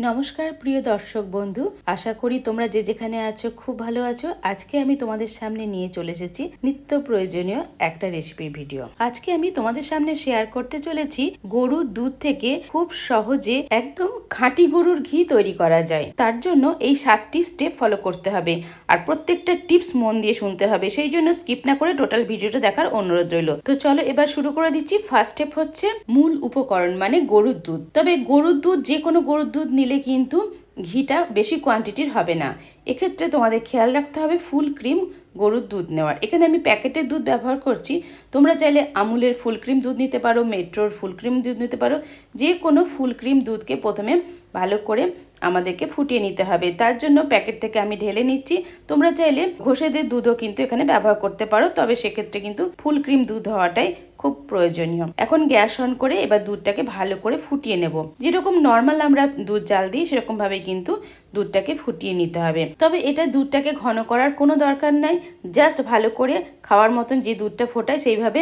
নমস্কার প্রিয় দর্শক বন্ধু, আশা করি তোমরা যে যেখানে আছো খুব ভালো আছো। আজকে আমি তোমাদের সামনে নিয়ে চলে এসেছি নিত্য প্রয়োজনীয় একটা রেসিপির ভিডিও। আজকে আমি তোমাদের সামনে শেয়ার করতে চলেছি গরুর দুধ থেকে খুব সহজে একদম খাঁটি গরুর ঘি তৈরি করা যায়। তার জন্য এই 7টি স্টেপ ফলো করতে হবে আর প্রত্যেকটা টিপস মন দিয়ে শুনতে হবে। সেই জন্য স্কিপ না করে টোটাল ভিডিওটা দেখার অনুরোধ রইল। তো চলো এবার শুরু করে দিচ্ছি। ফার্স্ট স্টেপ হচ্ছে মূল উপকরণ মানে গরুর দুধ। তবে গরুর দুধ যে কোনো গরুর দুধ নিলে কিন্তু ঘিটা বেশি কোয়ান্টিটির হবে না। এক্ষেত্রে তোমাদের খেয়াল রাখতে হবে ফুল ক্রিম গরুর দুধ নেওয়ার। এখানে আমি প্যাকেটের দুধ ব্যবহার করছি। তোমরা চাইলে আমুলের ফুল ক্রিম দুধ নিতে পারো, মেট্রোর ফুল ক্রিম দুধ নিতে পারো। যে কোনো ফুল ক্রিম দুধকে প্রথমে ভালো করে আমাদেরকে ফুটিয়ে নিতে হবে। তার জন্য প্যাকেট থেকে আমি ঢেলে নিচ্ছি। তোমরা চাইলে ঘষেদের দুধও কিন্তু এখানে ব্যবহার করতে পারো, তবে সেক্ষেত্রে কিন্তু ফুল ক্রিম দুধ হওয়াটাই খুব প্রয়োজনীয়। এখন গ্যাস অন করে এবার দুধটাকে ভালো করে ফুটিয়ে নেব। যেরকম নর্মাল আমরা দুধ জাল দিই সেরকম ভাবে কিন্তু দুধটাকে ফুটিয়ে নিতে হবে। তবে এটা দুধটাকে ঘন করার কোনো দরকার নাই। জাস্ট ভালো করে খাওয়ার মতন যে দুধটা ফোটায় সেইভাবে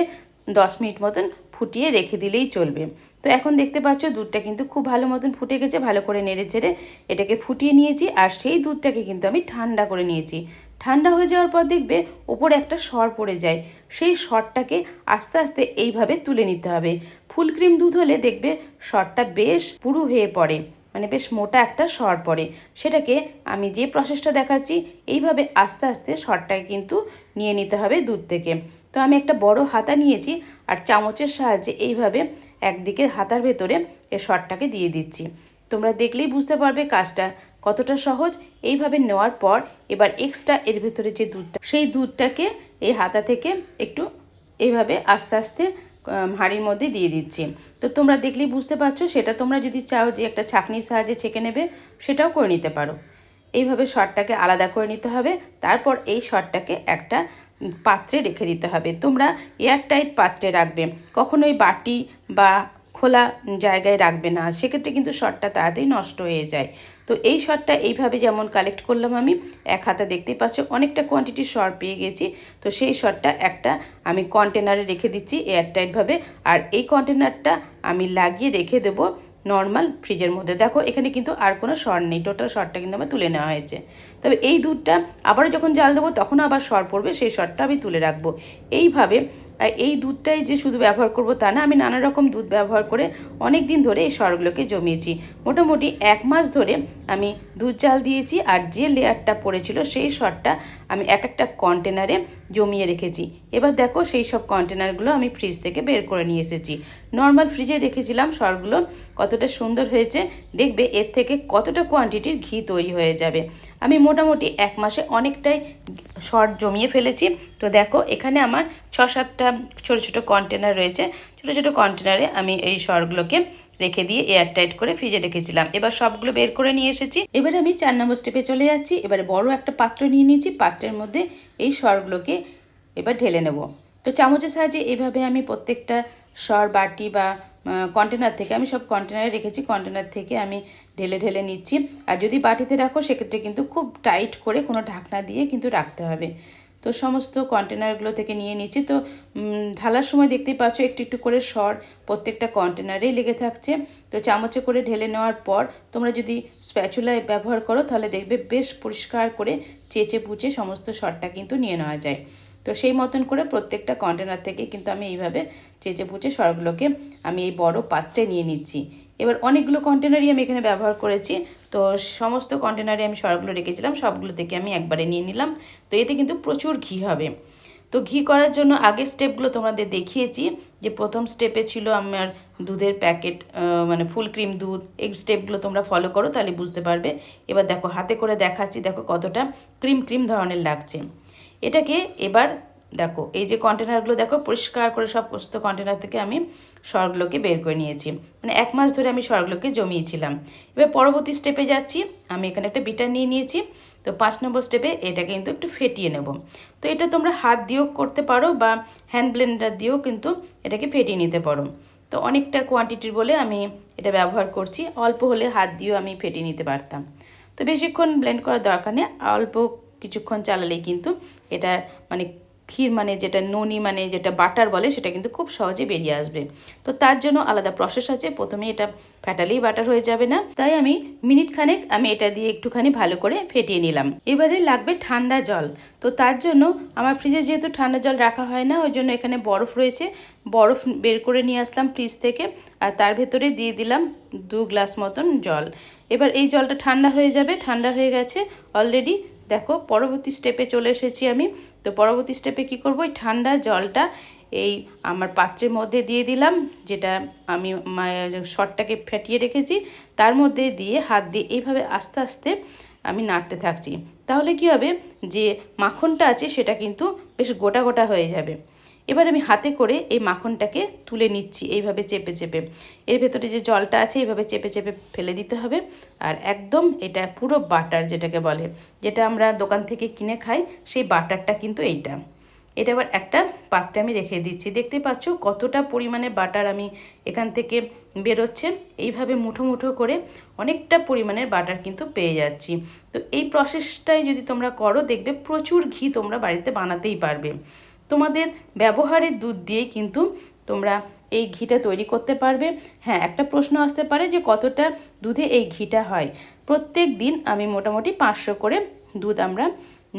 10 মিনিট মতন ফুটিয়ে রেখে দিলেই চলবে। তো এখন দেখতে পাচ্ছ দুধটা কিন্তু খুব ভালো মতন ফুটে গেছে। ভালো করে নেড়ে চেড়ে এটাকে ফুটিয়ে নিয়েছি আর সেই দুধটাকে কিন্তু আমি ঠান্ডা করে নিয়েছি। ঠান্ডা হয়ে যাওয়ার পর দেখবে ওপরে একটা সর পড়ে যায়। সেই সরটাকে আস্তে আস্তে এইভাবে তুলে নিতে হবে। ফুল ক্রিম দুধ হলে দেখবে সরটা বেশ পুরু হয়ে পড়ে, মানে বেশ মোটা একটা সর পড়ে। সেটাকে আমি যে প্রসেসটা দেখাচ্ছি এইভাবে আস্তে আস্তে সরটাকে কিন্তু নিয়ে নিতে হবে দুধ থেকে। তো আমি একটা বড় হাতা নিয়েছি আর চামচের সাহায্যে এইভাবে একদিকে হাতার ভেতরে এই সরটাকে দিয়ে দিচ্ছি। তোমরা দেখলেই বুঝতে পারবে কাজটা কতটা সহজ। এইভাবে নেওয়ার পর এবার এক্সট্রা এর ভেতরে যে দুধটা, সেই দুধটাকে এই হাতা থেকে একটু এইভাবে আস্তে আস্তে হাঁড়ির মধ্যে দিয়ে দিচ্ছি। তো তোমরা দেখলেই বুঝতে পারছো। সেটা তোমরা যদি চাও যে একটা ছাঁকনির সাহায্যে ছেঁকে নেবে সেটাও করে নিতে পারো। এইভাবে সরটাকে আলাদা করে নিতে হবে। তারপর এই সরটাকে একটা পাত্রে রেখে দিতে হবে। তোমরা এয়ারটাইট পাত্রে রাখবে, কখনোই বাটি বা খোলা জায়গায় রাখবে না, সেক্ষেত্রে কিন্তু সরটা তাড়াতাড়ি নষ্ট হয়ে যায়। তো এই সরটা এইভাবে যেমন কালেক্ট করলাম আমি এক হাতে, দেখতেই পাচ্ছ অনেকটা কোয়ান্টিটির সর পেয়ে গেছি। তো সেই সরটা একটা আমি কন্টেনারে রেখে দিচ্ছি এয়ারটাইটভাবে। আর এই কন্টেনারটা আমি লাগিয়ে রেখে দেবো নর্মাল ফ্রিজের মধ্যে। দেখো এখানে কিন্তু আর কোনো সর নেই, টোটাল সরটা কিন্তু আমার তুলে নেওয়া হয়েছে। তবে এই দুধটা আবারও যখন জাল দেবো তখন আবার সর পড়বে, সেই সরটা আমি তুলে রাখবো। এইভাবে এই দুধটাই যে শুধু ব্যবহার করব তা না, আমি নানা রকম দুধ ব্যবহার করে অনেক দিন ধরে এই সরগুলোকে জমিয়েছি। মোটামুটি 1 মাস ধরে আমি দুধ জাল দিয়েছি আর যে লেয়ারটা পড়েছিল সেই সরটা আমি এক একটা কন্টেনারে জমিয়ে রেখেছি। এবার দেখো সেই সব কন্টেনারগুলো আমি ফ্রিজ থেকে বের করে নিয়ে এসেছি। নর্মাল ফ্রিজে রেখেছিলাম সরগুলো, কতটা সুন্দর হয়েছে দেখবে। এর থেকে কতটা কোয়ান্টিটির ঘি তৈরি হয়ে যাবে। আমি মোটামুটি 1 মাসে অনেকটাই সর জমিয়ে ফেলেছি। তো দেখো এখানে আমার 6-7টা ছোটো ছোটো কন্টেনার রয়েছে। ছোটো ছোটো কন্টেনারে আমি এই সরগুলোকে রেখে দিয়ে এয়ারটাইট করে ফ্রিজে রেখেছিলাম। এবার সবগুলো বের করে নিয়ে এসেছি। এবারে আমি 4 নম্বর স্টেপে চলে যাচ্ছি। এবারে বড় একটা পাত্র নিয়ে নিয়েছি, পাত্রের মধ্যে এই সরগুলোকে এবার ঢেলে নেব। তো চামচের সাহায্যে এইভাবে আমি প্রত্যেকটা সর বাটি বা কন্টেনার থেকে, আমি সব কন্টেনারে রেখেছি, কন্টেনার থেকে আমি ঢেলে ঢেলে নিচ্ছি। আর যদি বাটিতে রাখো সেক্ষেত্রে কিন্তু খুব টাইট করে কোনো ঢাকনা দিয়ে কিন্তু রাখতে হবে। তো সমস্ত কন্টেনারগুলো থেকে নিয়ে নিচ্ছি। তো ঢালার সময় দেখতেই পাচ্ছ একটু একটু করে সর প্রত্যেকটা কন্টেনারেই লেগে থাকছে। তো চামচে করে ঢেলে নেওয়ার পর তোমরা যদি স্প্যাচুলা ব্যবহার করো তাহলে দেখবে বেশ পরিষ্কার করে চেঁচে পুচে সমস্ত সরটা কিন্তু নিয়ে নেওয়া যায়। তো সেই মতন করে প্রত্যেকটা কন্টেনার থেকে কিন্তু আমি এইভাবে চেঁচে পুচে সরগুলোকে আমি এই বড় পাত্রে নিয়ে নিচ্ছি। এবার অনেকগুলো কন্টেনারই আমি এখানে ব্যবহার করেছি। তো সমস্ত কন্টেনারে আমি সরগুলো রেখেছিলাম, সবগুলো থেকে আমি একবারে নিয়ে নিলাম। তো এতে কিন্তু প্রচুর ঘি হবে। তো ঘি করার জন্য আগের স্টেপগুলো তোমাদের দেখিয়েছি। যে প্রথম স্টেপে ছিল আমার দুধের প্যাকেট, মানে ফুল ক্রিম দুধ। এই স্টেপগুলো তোমরা ফলো করো তাহলে বুঝতে পারবে। এবার দেখো হাতে করে দেখাচ্ছি, দেখো কতটা ক্রিম ক্রিম ধরনের লাগছে। এটাকে এবার দেখো এই যে কন্টেনারগুলো দেখো পরিষ্কার করে সমস্ত কন্টেনার থেকে আমি সরগুলোকে বের করে নিয়েছি। মানে 1 মাস ধরে আমি সরগুলোকে জমিয়েছিলাম। এবার পরবর্তী স্টেপে যাচ্ছি। আমি এখানে একটা বিটার নিয়ে নিয়েছি। তো 5 নম্বর স্টেপে এটাকে কিন্তু একটু ফেটিয়ে নেব। তো এটা তোমরা হাত দিয়েও করতে পারো বা হ্যান্ড ব্লেন্ডার দিয়েও কিন্তু এটাকে ফেটিয়ে নিতে পারো। তো অনেকটা কোয়ান্টিটির বলে আমি এটা ব্যবহার করছি, অল্প হলে হাত দিয়েও আমি ফেটিয়ে নিতে পারতাম। তো বেশিক্ষণ ব্লেন্ড করার দরকার নেই, অল্প কিছুক্ষণ চালালেই কিন্তু এটা মানে ক্ষীর মানে যেটা ননি মানে যেটা বাটার বলে সেটা কিন্তু খুব সহজে বেরিয়ে আসবে। তো তার জন্য আলাদা প্রসেস আছে, প্রথমে এটা ফ্যাটালেই বাটার হয়ে যাবে না, তাই আমি মিনিট খানেক আমি এটা দিয়ে একটুখানি ভালো করে ফেটিয়ে নিলাম। এবারে লাগবে ঠান্ডা জল। তো তার জন্য আমার ফ্রিজে যেহেতু ঠান্ডা জল রাখা হয় না, ওই জন্য এখানে বরফ রয়েছে, বরফ বের করে নিয়ে আসলাম ফ্রিজ থেকে, আর তার ভেতরে দিয়ে দিলাম 2 গ্লাস মতন জল। এবার এই জলটা ঠান্ডা হয়ে যাবে, ঠান্ডা হয়ে গেছে অলরেডি। দেখো পরবর্তী স্টেপে চলে এসেছি আমি। তো পরবর্তী স্টেপে কি করব, এই ঠান্ডা জলটা এই আমার পাত্রের মধ্যে দিয়ে দিলাম, যেটা আমি শটটাকে ফেটিয়ে রেখেছি, তার মধ্যে দিয়ে হাত দিয়ে এইভাবে আস্তে আস্তে আমি নাড়তে থাকছি। তাহলে কি হবে, যে মাখনটা আছে সেটা কিন্তু বেশ গোটা গোটা হয়ে যাবে। এবার আমি হাতে করে এই মাখনটাকে তুলে নিচ্ছি এইভাবে চেপে চেপে। এর ভেতরে যে জলটা আছে এইভাবে চেপে চেপে ফেলে দিতে হবে। আর একদম এটা পুরো বাটার যেটাকে বলে, যেটা আমরা দোকান থেকে কিনে খাই, সেই বাটারটা কিন্তু এইটা। এটা আবার একটা পাত্রে আমি রেখে দিচ্ছি। দেখতে পাচ্ছ কতটা পরিমাণে বাটার আমি এখান থেকে বেরোচ্ছে। এইভাবে মুঠো মুঠো করে অনেকটা পরিমাণের বাটার কিন্তু পেয়ে যাচ্ছি। তো এই প্রসেসটাই যদি তোমরা করো, দেখবে প্রচুর ঘি তোমরা বাড়িতে বানাতেই পারবে। তোমাদের ব্যবহারের দুধ দিয়েই কিন্তু তোমরা এই ঘিটা তৈরি করতে পারবে। হ্যাঁ, একটা প্রশ্ন আসতে পারে যে কতটা দুধে এই ঘিটা হয়। প্রত্যেক দিন আমি মোটামুটি 500 করে দুধ আমরা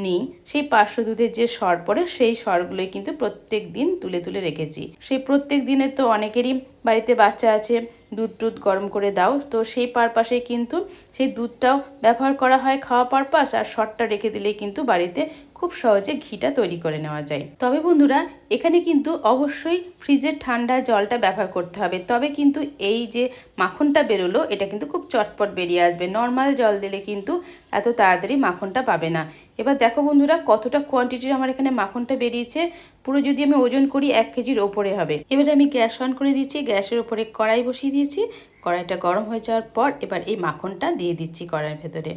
নিই। সেই 500 দুধের যে সর পড়ে সেই সরগুলোই কিন্তু প্রত্যেক দিন তুলে তুলে রেখেছি। সেই প্রত্যেক দিনের তো অনেকেরই বাড়িতে বাচ্চা আছে, দুধ টুধ গরম করে দাও, তো সেই পারপাসে কিন্তু সেই দুধটাও ব্যবহার করা হয় খাওয়া পারপাস, আর সরটা রেখে দিলেই কিন্তু বাড়িতে খুব সহজে ঘিটা তৈরি করে নেওয়া যায়। তবে বন্ধুরা, এখানে কিন্তু অবশ্যই ফ্রিজের ঠান্ডা জলটা ব্যবহার করতে হবে, তবে কিন্তু এই যে মাখনটা বেরোলো এটা কিন্তু খুব চটপট বেরিয়ে আসবে। নর্মাল জল দিলে কিন্তু এত তাড়াতাড়ি মাখনটা পাবে না। এবার দেখো বন্ধুরা কতটা কোয়ান্টিটির আমার এখানে মাখনটা বেরিয়েছে। পুরো যদি আমি ওজন করি 1 কেজির ওপরে হবে। এবারে আমি গ্যাস অন করে দিচ্ছি, গ্যাসের ওপরে কড়াই বসিয়ে দিয়েছি। কড়াইটা গরম হয়ে যাওয়ার পর এবার এই মাখনটা দিয়ে দিচ্ছি কড়াইয়ের ভেতরে।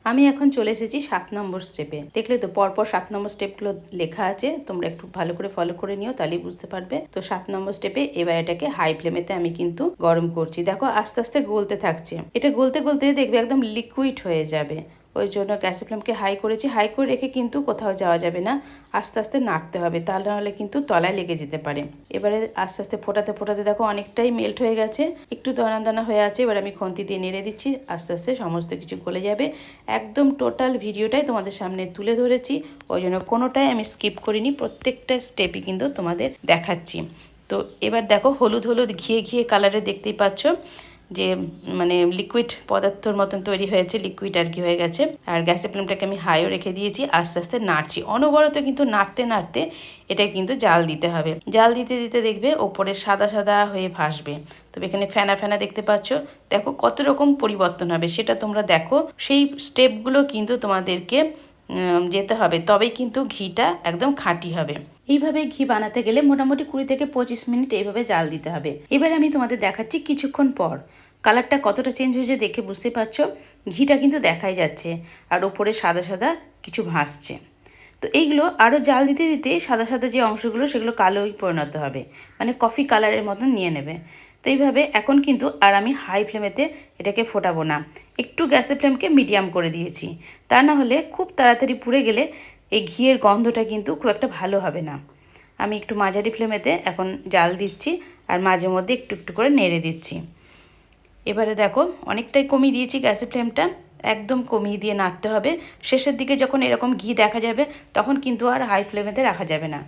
আমি এখন চলে এসেছি 7 নম্বর স্টেপে। দেখলে তো পরপর 7 নম্বর স্টেপগুলো লেখা আছে, তোমরা একটু ভালো করে ফলো করে নিও, তাহলেই বুঝতে পারবে। তো 7 নম্বর স্টেপে এবার এটাকে হাই ফ্লেমেতে আমি কিন্তু গরম করছি। দেখো আস্তে আস্তে গলতে থাকছে, এটা গলতে গলতে দেখবে একদম লিকুইড হয়ে যাবে। ওই জন্য গ্যাসের ফ্লেমকে হাই করেছি। হাই করে রেখে কিন্তু কোথাও যাওয়া যাবে না, আস্তে আস্তে নাড়তে হবে, তাহলে নাহলে কিন্তু তলায় লেগে যেতে পারে। এবারে আস্তে আস্তে ফোটাতে ফোটাতে দেখো অনেকটাই মেল্ট হয়ে গেছে, একটু দানা দানা হয়ে আছে। এবার আমি খন্তি দিয়ে নেড়ে দিচ্ছি, আস্তে আস্তে সমস্ত কিছু গলে যাবে। একদম টোটাল ভিডিওটাই তোমাদের সামনে তুলে ধরেছি, ওই জন্য কোনোটাই আমি স্কিপ করিনি, প্রত্যেকটা স্টেপই কিন্তু তোমাদের দেখাচ্ছি। তো এবার দেখো হলুদ হলুদ ঘিয়ে ঘিয়ে কালারে দেখতেই পাচ্ছ যে মানে লিকুইড পদার্থর মতন তৈরি হয়েছে, লিকুইড আর কি হয়ে গেছে। আর গ্যাসের ফ্লেমটাকে আমি হাইও রেখে দিয়েছি, আস্তে আস্তে নাড়ছি অনবরত, কিন্তু নাড়তে নাড়তে এটা কিন্তু জাল দিতে হবে। জাল দিতে দিতে দেখবে ওপরে সাদা সাদা হয়ে ভাসবে। তবে এখানে ফেনা ফেনা দেখতে পাচ্ছ, দেখো কত রকম পরিবর্তন হবে সেটা তোমরা দেখো। সেই স্টেপগুলো কিন্তু তোমাদেরকে যেতে হবে, তবেই কিন্তু ঘিটা একদম খাঁটি হবে। এইভাবে ঘি বানাতে গেলে মোটামুটি 20 থেকে 25 মিনিট এইভাবে জাল দিতে হবে। এবার আমি তোমাদের দেখাচ্ছি কিছুক্ষণ পর কালারটা কতটা চেঞ্জ হয়েছে, দেখে বুঝতে পারছো। ঘিটা কিন্তু দেখাই যাচ্ছে, আর ওপরে সাদা সাদা কিছু ভাসছে। তো এইগুলো আরও জাল দিতে দিতে সাদা সাদা যে অংশগুলো সেগুলো কালোই পরিণত হবে, মানে কফি কালারের মতন নিয়ে নেবে। তো এইভাবে এখন কিন্তু আর আমি হাই ফ্লেমেতে এটাকে ফোটাবো না, একটু গ্যাসের ফ্লেমকে মিডিয়াম করে দিয়েছি। তা না হলে খুব তাড়াতাড়ি পুড়ে গেলে এই ঘিয়ের গন্ধটা কিন্তু খুব একটা ভালো হবে না। আমি একটু মাঝারি ফ্লেমেতে এখন জাল দিচ্ছি, আর মাঝে মধ্যে একটু একটু করে নেড়ে দিচ্ছি। এবারে দেখো অনেকটাই কমিয়ে দিয়েছি গ্যাসের ফ্লেমটা, একদম কমিয়ে দিয়ে নাড়তে হবে। শেষের দিকে যখন এরকম ঘি দেখা যাবে তখন কিন্তু আর হাই ফ্লেমেতে রাখা যাবে না,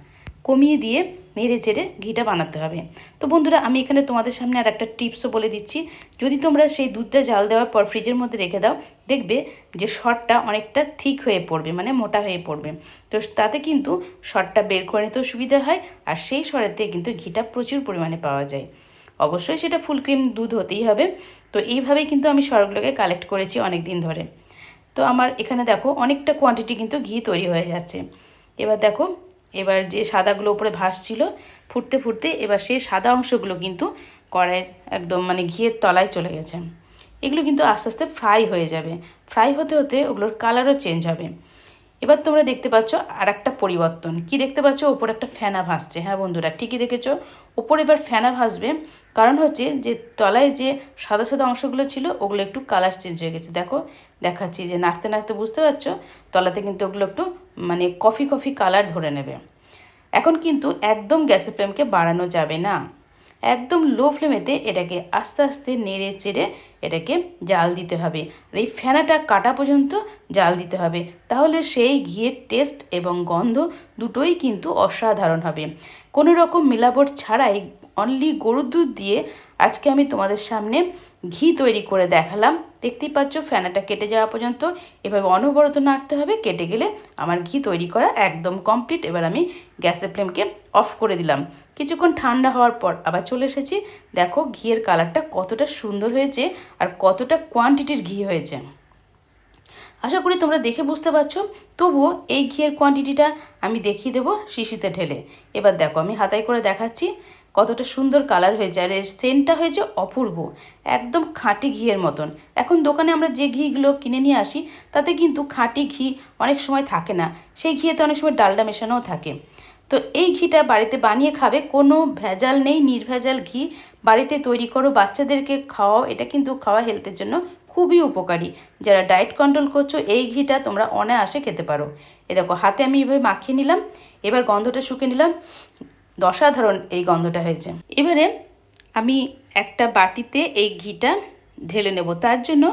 কমিয়ে দিয়ে নেড়ে চেড়ে ঘিটা বানাতে হবে। তো বন্ধুরা, আমি এখানে তোমাদের সামনে আর একটা টিপসও বলে দিচ্ছি। যদি তোমরা সেই দুধটা জাল দেওয়ার পর ফ্রিজের মধ্যে রেখে দাও, দেখবে যে সরটা অনেকটা থিক হয়ে পড়বে, মানে মোটা হয়ে পড়বে। তো তাতে কিন্তু সরটা বের করে নিতেও সুবিধা হয়, আর সেই সরেতে কিন্তু ঘিটা প্রচুর পরিমাণে পাওয়া যায়। অবশ্যই সেটা ফুল ক্রিম দুধ হতেই হবে। তো এইভাবেই কিন্তু আমি সরগুলোকে কালেক্ট করেছি অনেক দিন ধরে। তো আমার এখানে দেখো অনেকটা কোয়ান্টিটি কিন্তু ঘি তৈরি হয়ে যাচ্ছে। এবার দেখো, এবার যে সাদাগুলো উপরে ভাসছিল ফুটতে ফুটতে এবার সেই সাদা অংশগুলো কিন্তু কড়াইয়ের একদম মানে ঘিয়ের তলায় চলে গেছে। এগুলো কিন্তু আস্তে আস্তে ফ্রাই হয়ে যাবে, ফ্রাই হতে হতে ওগুলোর কালারও চেঞ্জ হবে। এবার তোমরা দেখতে পাচ্ছ আর একটা পরিবর্তন। কি দেখতে পাচ্ছ? ওপরে একটা ফেনা ভাসছে। হ্যাঁ বন্ধুরা, ঠিকই দেখেছো, ওপরে এবার ফেনা ভাসবে। কারণ হচ্ছে যে তলায় যে সাদা সাদা অংশগুলো ছিল ওগুলো একটু কালার চেঞ্জ হয়ে গেছে। দেখো দেখাচ্ছি, যে নাড়তে নাড়তে বুঝতে পারছো তলাতে কিন্তু ওগুলো একটু মানে কফি কফি কালার ধরে নেবে। এখন কিন্তু একদম গ্যাসের ফ্লেমকে বাড়ানো যাবে না, একদম লো ফ্লেমেতে এটাকে আস্তে আস্তে নেড়ে চেড়ে এটাকে জাল দিতে হবে। আর এই ফেনাটা কাটা পর্যন্ত জাল দিতে হবে, তাহলে সেই ঘিয়ের টেস্ট এবং গন্ধ দুটোই কিন্তু অসাধারণ হবে। কোনো রকম মিলাবট ছাড়াই অনলি গরুর দুধ দিয়ে আজকে আমি তোমাদের সামনে ঘি তৈরি করে দেখালাম। দেখতেই পাচ্ছ ফেনাটা কেটে যাওয়া পর্যন্ত এভাবে অনবরত নাড়তে হবে। কেটে গেলে আমার ঘি তৈরি করা একদম কমপ্লিট। এবার আমি গ্যাসের ফ্লেমকে অফ করে দিলাম। কিছুক্ষণ ঠান্ডা হওয়ার পর আবার চলে এসেছি। দেখো ঘিয়ের কালারটা কতটা সুন্দর হয়েছে আর কতটা কোয়ান্টিটির ঘি হয়েছে। আশা করি তোমরা দেখে বুঝতে পারছো। তবুও এই ঘিয়ের কোয়ান্টিটিটা আমি দেখিয়ে দেবো শিশিতে ঢেলে। এবার দেখো আমি হাতায় করে দেখাচ্ছি কতটা সুন্দর কালার হয়েছে, আর এর সেন্টটা হয়েছে অপূর্ব, একদম খাঁটি ঘিয়ের মতন। এখন দোকানে আমরা যে ঘিগুলো কিনে নিয়ে আসি তাতে কিন্তু খাঁটি ঘি অনেক সময় থাকে না, সেই ঘিয়েতে অনেক সময় ডালডা মেশানোও থাকে। তো এই ঘিটা বাড়িতে বানিয়ে খাবে, কোনো ভেজাল নেই, নির্ভেজাল ঘি। বাড়িতে তৈরি করো, বাচ্চাদেরকে খাওয়াও, এটা কিন্তু খাওয়া হেলথের জন্য খুবই উপকারী। যারা ডায়েট কন্ট্রোল করছো এই ঘিটা তোমরা অনায়াসে খেতে পারো। এ দেখো হাতে আমি এভাবে মাখিয়ে নিলাম, এবার গন্ধটা শুকে নিলাম। অসাধারণ এই গন্ধটা হয়েছে। এবারে আমি একটা বাটিতে এই ঘিটা ঢেলে নেব। তার জন্য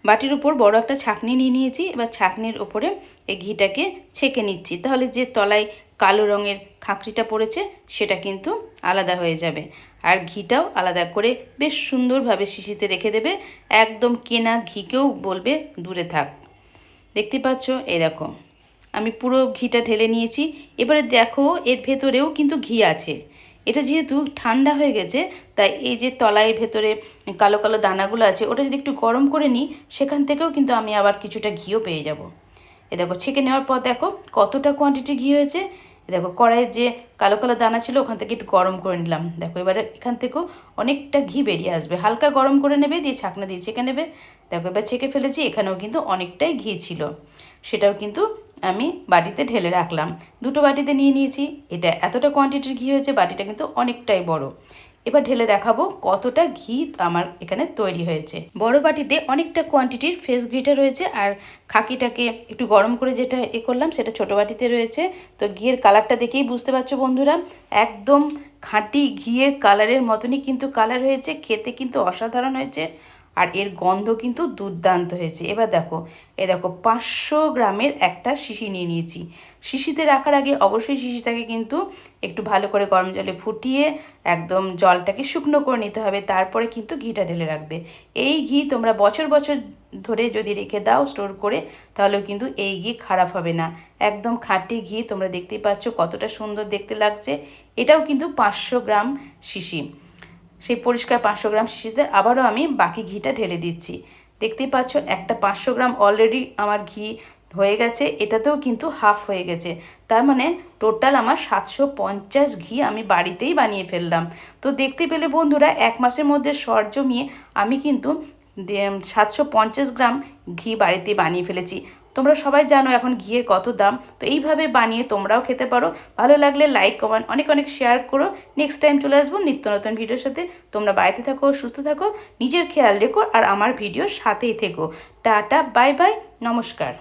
বাটির উপর বড় একটা ছাঁকনি নিয়ে নিয়েছি। এবার ছাঁকনির উপরে এই ঘিটাকে ছেঁকে নিচ্ছি, তাহলে যে তলায় কালো রঙের খাঁকড়িটা পড়েছে সেটা কিন্তু আলাদা হয়ে যাবে। আর ঘিটাও আলাদা করে বেশ সুন্দরভাবে শিশিতে রেখে দেবে। একদম কেনা ঘিকেও বলবে দূরে থাক। দেখতে পাচ্ছ, এই দেখো আমি পুরো ঘিটা ঢেলে নিয়েছি। এবারে দেখো এর ভেতরেও কিন্তু ঘি আছে। এটা যেহেতু ঠান্ডা হয়ে গেছে তাই এই যে তলায় ভেতরে কালো কালো দানাগুলো আছে ওটা যদি একটু গরম করে নিই সেখান থেকেও কিন্তু আমি আবার কিছুটা ঘিও পেয়ে যাব। এ দেখো ছেঁকে নেওয়ার পর দেখো কতটা কোয়ান্টিটি ঘি হয়েছে। দেখো কড়াইয়ের যে কালো কালো দানা ছিল ওখান থেকে একটু গরম করে নিলাম। দেখো এবারে এখান থেকেও অনেকটা ঘি বেরিয়ে আসবে। হালকা গরম করে নেবে, দিয়ে ছাঁকনা দিয়ে ছেঁকে নেবে। দেখো এবার ছেঁকে ফেলেছি, এখানেও কিন্তু অনেকটাই ঘি ছিল, সেটাও কিন্তু আমি বাটিতে ঢেলে রাখলাম। দুটো বাটিতে নিয়ে নিয়েছি। এটা এতটা কোয়ান্টিটির ঘি হয়েছে, বাটিটা কিন্তু অনেকটাই বড়। এবার ঢেলে দেখাবো কতটা ঘি আমার এখানে তৈরি হয়েছে। বড় বাটিতে অনেকটা কোয়ান্টিটির ফেস ঘিটা রয়েছে, আর খাকিটাকে একটু গরম করে যেটা করলাম সেটা ছোট বাটিতে রয়েছে। তো ঘিয়ের কালারটা দেখেই বুঝতে পারছো বন্ধুরা, একদম খাঁটি ঘিয়ের কালারের মতনই কিন্তু কালার হয়েছে। খেতে কিন্তু অসাধারণ হয়েছে, আর এর গন্ধ কিন্তু দুর্দান্ত হয়েছে। এবার দেখো দেখো 500 গ্রামের একটা শিশি নিয়ে নিয়েছি। শিশিতে রাখার আগে অবশ্যই শিশিটাকে কিন্তু একটু ভালো করে গরম জলে ফুটিয়ে একদম জলটাকে শুকনো করে নিতে হবে, তারপরে কিন্তু ঘিটা ঢেলে রাখবে। এই ঘি তোমরা বছর বছর ধরে যদি রেখে দাও স্টোর করে, তাহলেও কিন্তু এই ঘি খারাপ হবে না। একদম খাঁটি ঘি। তোমরা দেখতেই পাচ্ছ কতটা সুন্দর দেখতে লাগছে। এটাও কিন্তু 500 গ্রাম শিশি। সেই পরিষ্কার 500 গ্রাম শিশিতে আবারও আমি বাকি ঘিটা ঢেলে দিচ্ছি। দেখতেই পাচ্ছ একটা 500 গ্রাম অলরেডি আমার ঘি হয়ে গেছে, এটাতেও কিন্তু হাফ হয়ে গেছে। তার মানে টোটাল আমার 750 ঘি আমি বাড়িতেই বানিয়ে ফেললাম। তো দেখতে পেলে বন্ধুরা, 1 মাসের মধ্যে সর জমিয়ে আমি কিন্তু 750 গ্রাম ঘি বাড়িতে বানিয়ে ফেলেছি। তোমরা সবাই জানো এখন ঘিয়ের কত দাম। তো এইভাবে বানিয়ে তোমরাও খেতে পারো। ভালো লাগলে লাইক কমেন্ট অনেক অনেক শেয়ার করো। নেক্সট টাইম চলে আসবো নিত্য নতুন ভিডিওর সাথে। তোমরা বাড়িতে থাকো, সুস্থ থাকো, নিজের খেয়াল রেখো, আর আমার ভিডিওর সাথেই থেকো। টাটা, বাই বাই, নমস্কার।